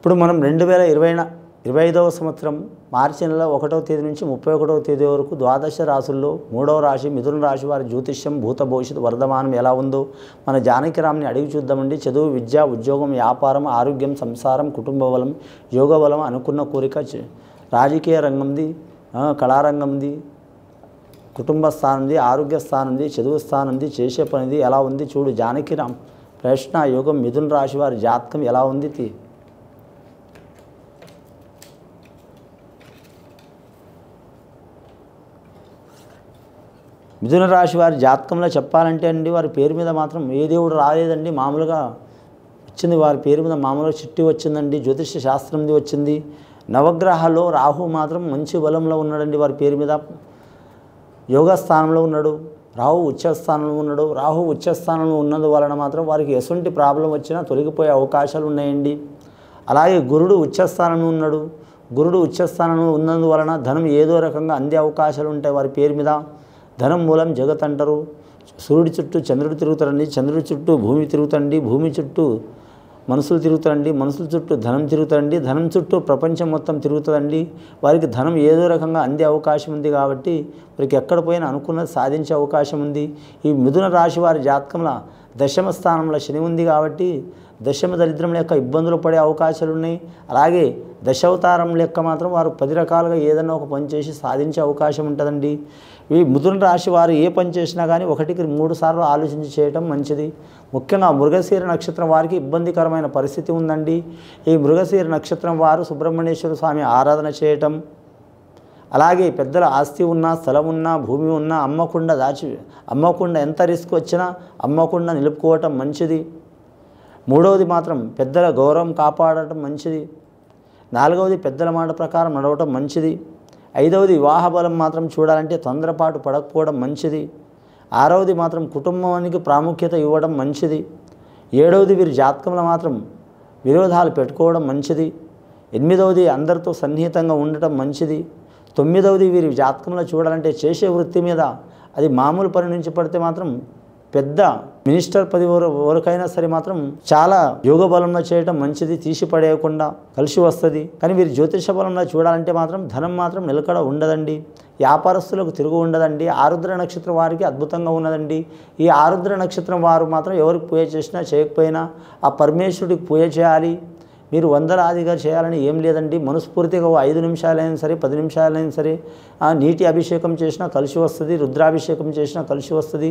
ఇప్పుడు మనం 2025వ సంవత్సరం మార్చి నెల 1వ తేదీ నుంచి 31వ తేదీ వరకు ద్వాదశ రాశుల్లో 3వ రాశి మిథున రాశి వారి జ్యోతిష్యం భూత భవిష్యత్తు వర్ధమానం ఎలా ఉందో మన జానకిరామ్ని అడిగి చూద్దామండి. చదువు, విద్య, ఉద్యోగం, వ్యాపారం, ఆరోగ్యం, సంసారం, కుటుంబ బలం, యోగ బలం, అనుకున్న కోరిక, రాజకీయ రంగంది, కళారంగంది, కుటుంబ స్థానంది, ఆరోగ్య స్థానంది, చదువు స్థానంది, చేసే పనిది ఎలా ఉంది చూడు జానకిరామ్. ప్రశ్న యోగం మిథున రాశి వారి జాతకం ఎలా ఉంది? మిథున రాశి వారి జాతకంలో చెప్పాలంటే అండి, వారి పేరు మీద మాత్రం ఏ దేవుడు రాలేదండి. మామూలుగా వచ్చింది, వారి పేరు మీద మామూలుగా చిట్టి వచ్చిందండి. జ్యోతిష శాస్త్రంది వచ్చింది. నవగ్రహాల్లో రాహు మాత్రం మంచి బలంలో ఉన్నాడండి. వారి పేరు మీద యోగ స్థానంలో ఉన్నాడు. రాహు ఉచ్చస్థానంలో ఉన్నాడు. రాహు ఉచ్చస్థానంలో ఉన్నందు వలన మాత్రం వారికి ఎటువంటి ప్రాబ్లం వచ్చినా తొలగిపోయే అవకాశాలు ఉన్నాయండి. అలాగే గురుడు ఉచ్చస్థానంలో ఉన్నాడు. గురుడు ఉచ్చస్థానంలో ఉన్నందువలన ధనం ఏదో రకంగా అందే అవకాశాలు ఉంటాయి. వారి పేరు మీద ధనం మూలం జగత్ అంటారు. సూర్యుడి చుట్టూ చంద్రుడు తిరుగుతారండి. చంద్రుడి చుట్టూ భూమి తిరుగుతండి. భూమి చుట్టూ మనుషులు తిరుగుతారండి. మనుషుల చుట్టూ ధనం తిరుగుతారండి. ధనం చుట్టూ ప్రపంచం మొత్తం తిరుగుతుందండి. వారికి ధనం ఏదో రకంగా అందే అవకాశం ఉంది కాబట్టి వారికి ఎక్కడ పోయినా అనుకున్నది సాధించే అవకాశం ఉంది. ఈ మిథున రాశి వారి జాతకంలో దశమ స్థానంలో శని ఉంది కాబట్టి దశమ దరిద్రం లెక్క ఇబ్బందులు పడే అవకాశాలు ఉన్నాయి. అలాగే దశావతారం లెక్క మాత్రం వారు 10 రకాలుగా ఏదైనా ఒక పని చేసి సాధించే అవకాశం ఉంటుందండి. ఈ మిథున రాశి వారు ఏ పని చేసినా కానీ 1కి 3 సార్లు ఆలోచించి చేయటం మంచిది. ముఖ్యంగా మృగశిర నక్షత్రం వారికి ఇబ్బందికరమైన పరిస్థితి ఉందండి. ఈ మృగశిర నక్షత్రం వారు సుబ్రహ్మణ్యేశ్వర స్వామి ఆరాధన చేయటం, అలాగే పెద్దల ఆస్తి ఉన్నా, స్థలం ఉన్నా, భూమి ఉన్నా అమ్మకుండా ఎంత రిస్క్ వచ్చినా అమ్మకుండా నిలుపుకోవటం మంచిది. 3వది మాత్రం పెద్దల గౌరవం కాపాడటం మంచిది. 4వది పెద్దల మాట ప్రకారం నడవటం మంచిది. 5వది వివాహ బలం మాత్రం చూడాలంటే తొందరపాటు పడకపోవడం మంచిది. 6వది మాత్రం కుటుంబానికి ప్రాముఖ్యత ఇవ్వడం మంచిది. 7వది వీరి జాతకంలో మాత్రం విరోధాలు పెట్టుకోవడం మంచిది. 8వది అందరితో సన్నిహితంగా ఉండటం మంచిది. 9వది వీరి జాతకంలో చూడాలంటే చేసే వృత్తి మీద అది మామూలు పని నుంచి పడితే మాత్రం పెద్ద మినిస్టర్ పది వరకైనా సరే మాత్రం చాలా యోగ బలంలో చేయటం మంచిది. తీసి పడేయకుండా కలిసి వస్తుంది. కానీ వీరి జ్యోతిష బలంలో చూడాలంటే మాత్రం ధనం మాత్రం నిలకడ ఉండదండి. వ్యాపారస్తులకు తిరుగు ఉండదండి. ఆరుద్ర నక్షత్రం వారికి అద్భుతంగా ఉన్నదండి. ఈ ఆరుద్ర నక్షత్రం వారు మాత్రం ఎవరికి పూజ చేసినా చేయకపోయినా ఆ పరమేశ్వరుడికి పూజ చేయాలి. మీరు వందలాదిగా చేయాలని ఏం లేదండి. మనస్ఫూర్తిగా 5 నిమిషాలైనా సరే 10 నిమిషాలైనా సరే నీటి అభిషేకం చేసినా కలిసి వస్తుంది. రుద్రాభిషేకం చేసినా కలిసి వస్తుంది.